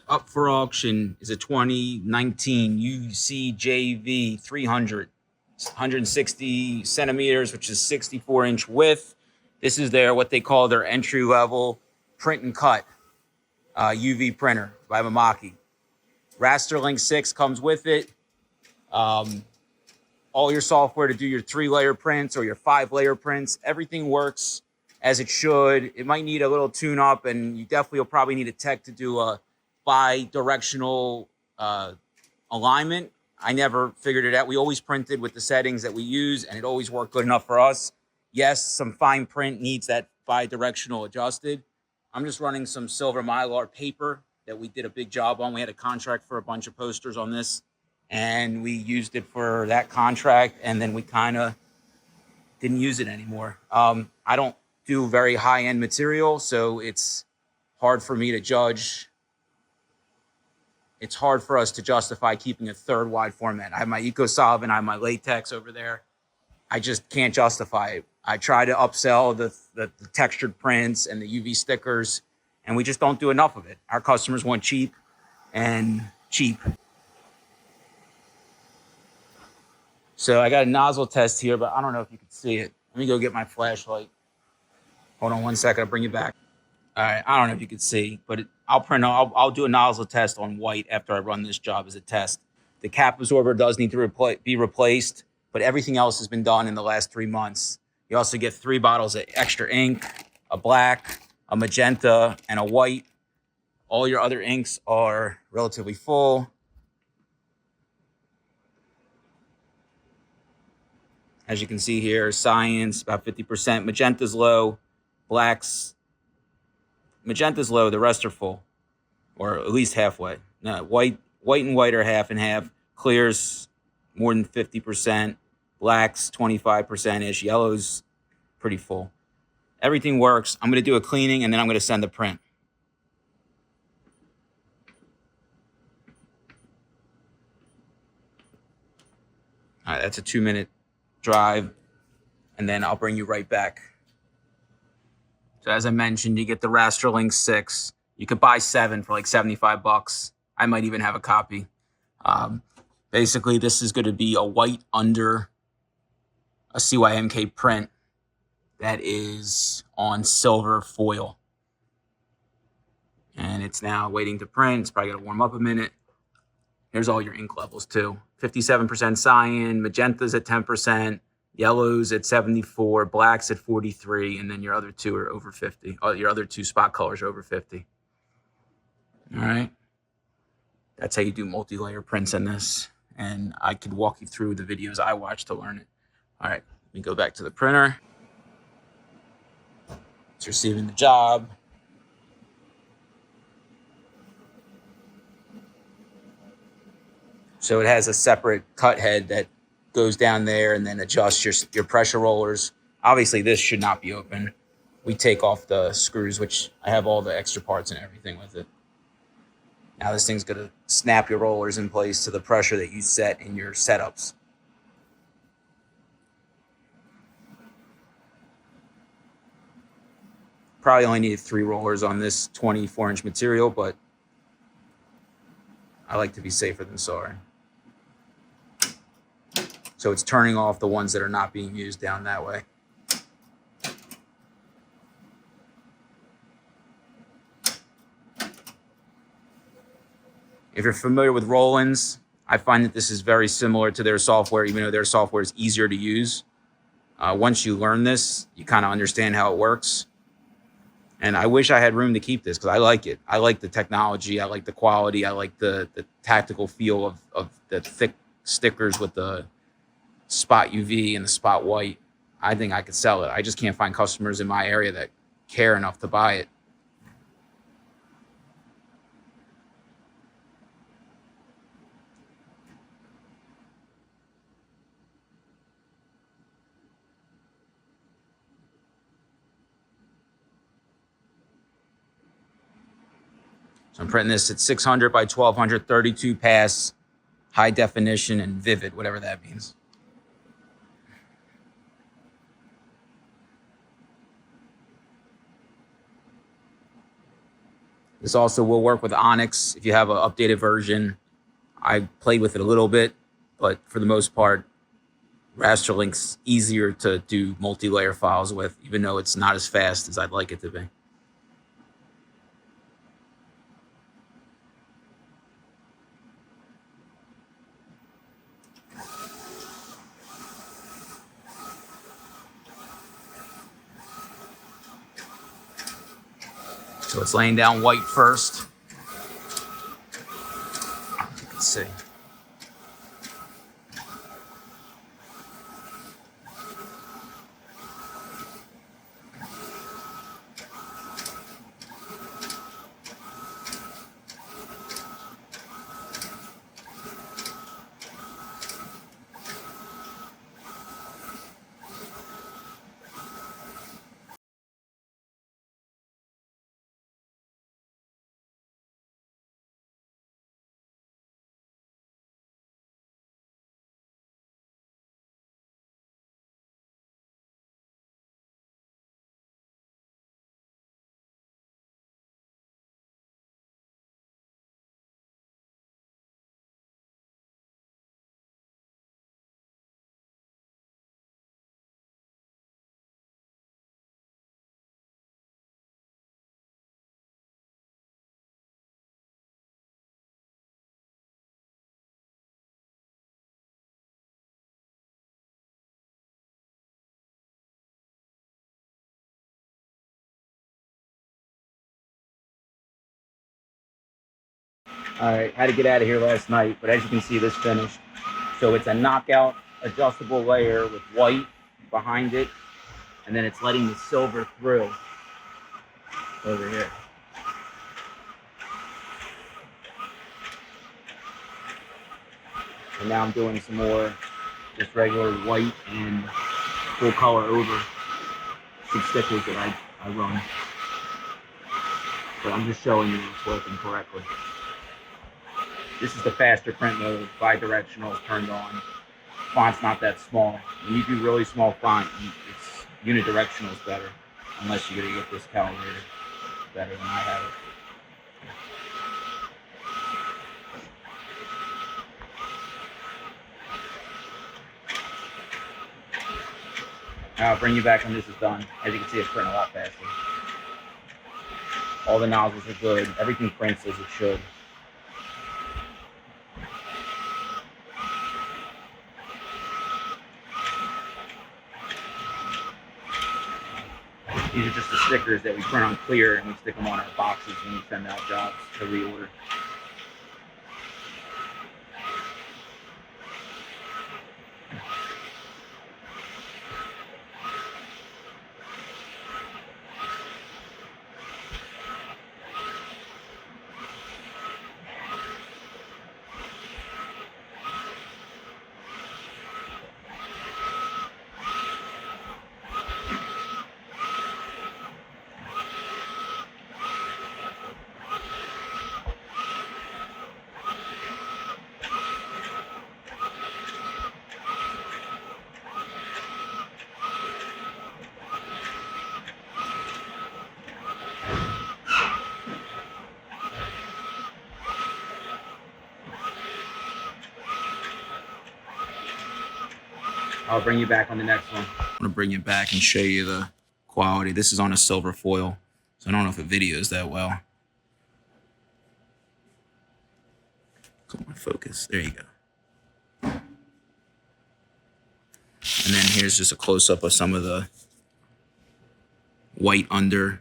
up for auction is a 2019 UCJV 300, 160 centimeters, which is 64-inch width. This is what they call their entry-level print and cut UV printer by Mimaki. Rasterlink 6 comes with it. All your software to do your 3-layer prints or your 5-layer prints, everything works as it should. It might need a little tune-up, and you definitely will probably need a tech to do a bi-directional alignment. I never figured it out. We always printed with the settings that we use, and it always worked good enough for us. Yes, some fine print needs that bi-directional adjusted. I'm just running some silver mylar paper that we did a big job on. We had a contract for a bunch of posters on this, and we used it for that contract, and then we kind of didn't use it anymore. I don't do very high-end material, so it's hard for me to judge. It's hard for us to justify keeping a third wide format. I have my eco-solvent, I have my latex over there. I just can't justify it. I try to upsell the textured prints and the UV stickers, and we just don't do enough of it. Our customers want cheap and cheap. So I got a nozzle test here, but I don't know if you can see it. Let me go get my flashlight. Hold on one second, I'll bring you back. All right, I don't know if you can see, but I'll do a nozzle test on white after I run this job as a test. The cap absorber does need to be replaced, but everything else has been done in the last 3 months. You also get 3 bottles of extra ink, a black, a magenta, and a white. All your other inks are relatively full. As you can see here, Science, about 50%. Magenta's low, magenta's low, the rest are full, or at least halfway. No, white and white are half and half. Clear's more than 50%. Black's 25%-ish. Yellow's pretty full. Everything works. I'm going to do a cleaning, and then I'm going to send the print. All right, that's a 2-minute drive, and then I'll bring you right back. So as I mentioned, you get the Rasterlink 6. You could buy 7 for like $75. I might even have a copy. Basically, this is going to be a white under a CYMK print that is on silver foil. And it's now waiting to print. It's probably going to warm up a minute. Here's all your ink levels too. 57% cyan, magenta's at 10%, yellow's at 74, black's at 43, and then your other 2 are over 50. Oh, your other 2 spot colors are over 50. All right. That's how you do multi-layer prints in this. And I could walk you through the videos I watched to learn it. All right, let me go back to the printer. It's receiving the job. So it has a separate cut head that goes down there and then adjusts your pressure rollers. Obviously, this should not be open. We take off the screws, which I have all the extra parts and everything with it. Now this thing's going to snap your rollers in place to the pressure that you set in your setups. Probably only needed 3 rollers on this 24-inch material, but I like to be safer than sorry. So it's turning off the ones that are not being used down that way. If you're familiar with Rollins, I find that this is very similar to their software, even though their software is easier to use. Once you learn this, you kind of understand how it works. And I wish I had room to keep this because I like it. I like the technology. I like the quality. I like the tactical feel of the thick stickers with the spot UV and the spot white. I think I could sell it. I just can't find customers in my area that care enough to buy it. So I'm printing this at 600 by 1200, 32 pass, high definition, and vivid, whatever that means. This also will work with Onyx if you have an updated version. I played with it a little bit, but for the most part, Rasterlink's easier to do multi-layer files with, even though it's not as fast as I'd like it to be. So it's laying down white first. Let's see. All right, had to get out of here last night, but as you can see, this finished. So it's a knockout adjustable layer with white behind it, and then it's letting the silver through over here. And now I'm doing some more just regular white and full color over some stickers that I run. But I'm just showing you it's working correctly. This is the faster print mode, bi-directional is turned on. Font's not that small. When you do really small font, it's unidirectional is better, unless you're gonna get this calibrated better than I have it. Now I'll bring you back when this is done. As you can see, it's printing a lot faster. All the nozzles are good. Everything prints as it should. These are just the stickers that we print on clear and we stick them on our boxes when we send out jobs to reorder. I'll bring you back on the next one. I'm gonna bring you back and show you the quality. This is on a silver foil, so I don't know if it videos that well. Come on, focus. There you go. And then here's just a close-up of some of the white underbase,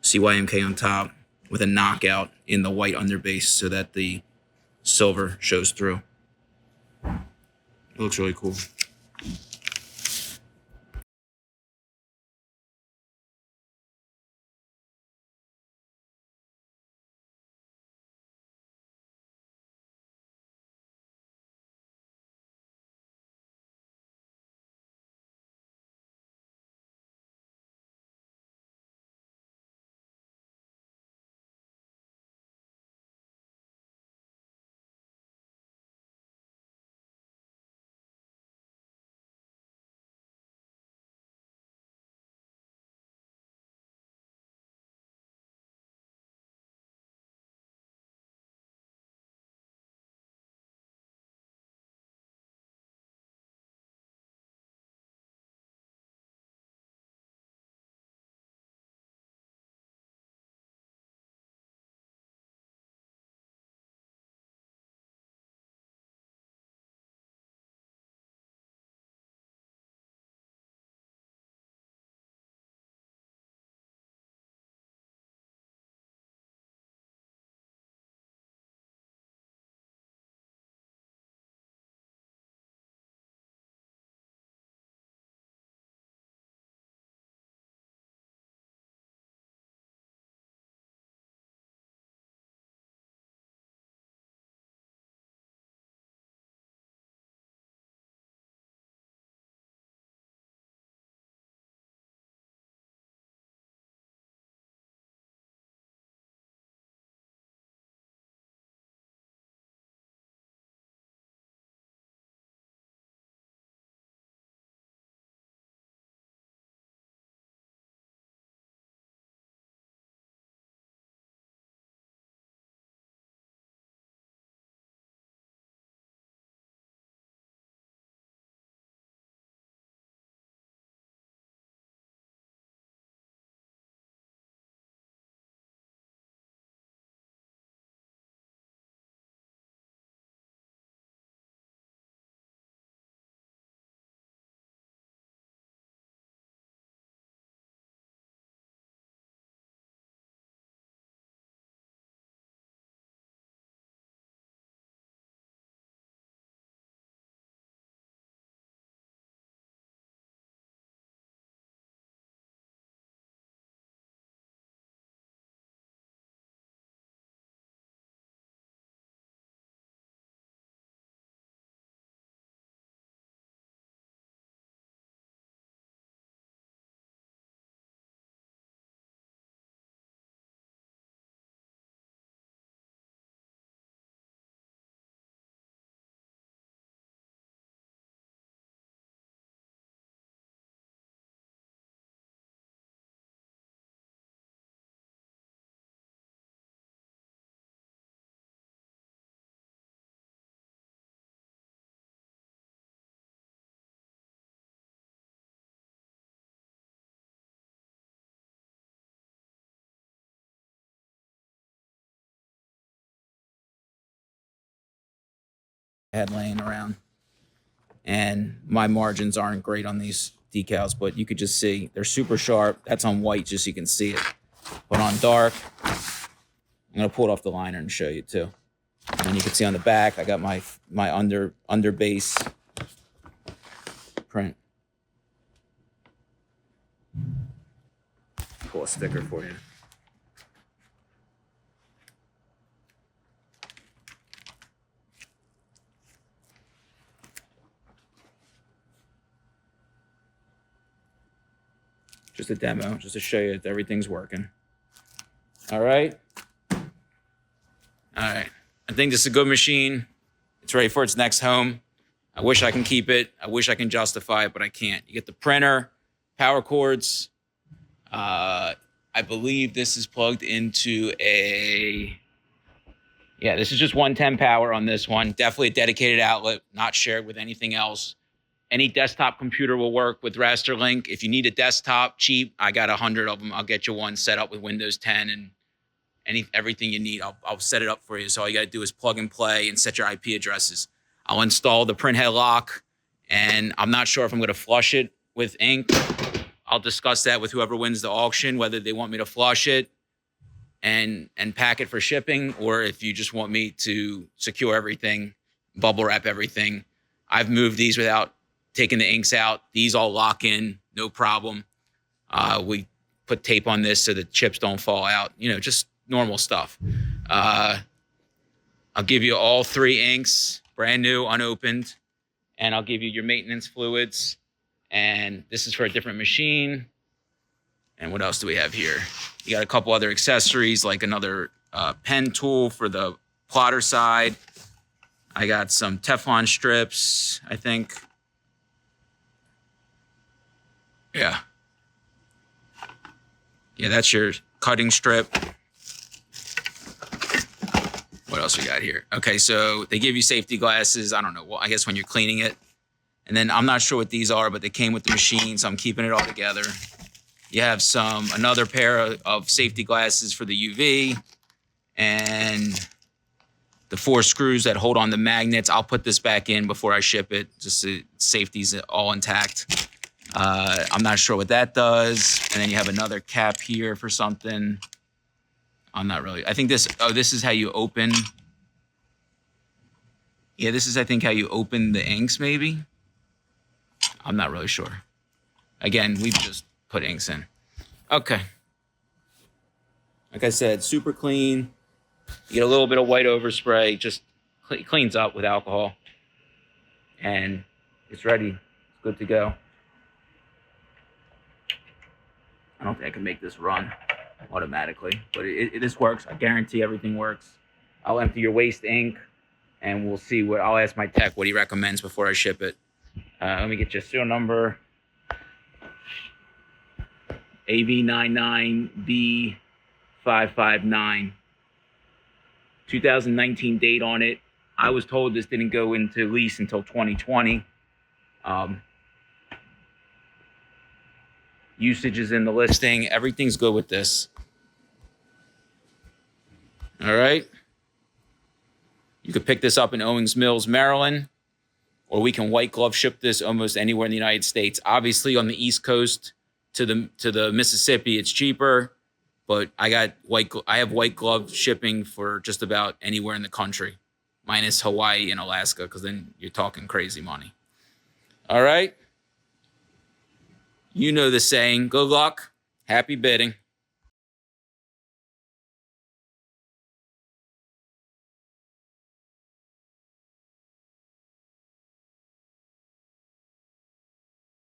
CYMK on top, with a knockout in the white underbase so that the silver shows through. It looks really cool. had laying around. And my margins aren't great on these decals, but you could just see they're super sharp. That's on white, just so you can see it. But on dark, I'm gonna pull it off the liner and show you too. And you can see on the back, I got my under base print. Pull a sticker for you. Just a demo, just to show you that everything's working. All right. All right. I think this is a good machine. It's ready for its next home. I wish I can keep it. I wish I can justify it, but I can't. You get the printer, power cords. I believe this is plugged into a, yeah, this is just 110 power on this one. Definitely a dedicated outlet, not shared with anything else. Any desktop computer will work with Rasterlink. If you need a desktop cheap, I got 100 of them. I'll get you one set up with Windows 10 and everything you need. I'll set it up for you. So all you got to do is plug and play and set your IP addresses. I'll install the printhead lock, and I'm not sure if I'm going to flush it with ink. I'll discuss that with whoever wins the auction, whether they want me to flush it and pack it for shipping, or if you just want me to secure everything, bubble wrap everything. I've moved these without taking the inks out. These all lock in, no problem. We put tape on this so the chips don't fall out. You know, just normal stuff. I'll give you all 3 inks, brand new, unopened, and I'll give you your maintenance fluids. And this is for a different machine. And what else do we have here? You got a couple other accessories, like another pen tool for the plotter side. I got some Teflon strips, I think. Yeah. Yeah, that's your cutting strip. What else we got here? Okay, so they give you safety glasses. I don't know. Well, I guess when you're cleaning it. And then I'm not sure what these are, but they came with the machine, so I'm keeping it all together. You have another pair of safety glasses for the UV, and the 4 screws that hold on the magnets. I'll put this back in before I ship it, just so safety's all intact. I'm not sure what that does. And then you have another cap here for something. I'm not really, I think this is how you open. Yeah, this is, I think, how you open the inks, maybe. I'm not really sure. Again, we've just put inks in. Okay. Like I said, super clean. You get a little bit of white overspray, just cleans up with alcohol. And it's ready. It's good to go. I don't think I can make this run automatically, but this works. I guarantee everything works. I'll empty your waste ink, and we'll see what, I'll ask my tech what he recommends before I ship it. Let me get your serial number. AV99B559. 2019 date on it. I was told this didn't go into lease until 2020. Usage is in the listing. Everything's good with this. All right. You could pick this up in Owings Mills, Maryland, or we can white glove ship this almost anywhere in the United States. Obviously, on the East Coast to the Mississippi, it's cheaper, but I have white glove shipping for just about anywhere in the country, minus Hawaii and Alaska, because then you're talking crazy money. All right. You know the saying, good luck, happy bidding.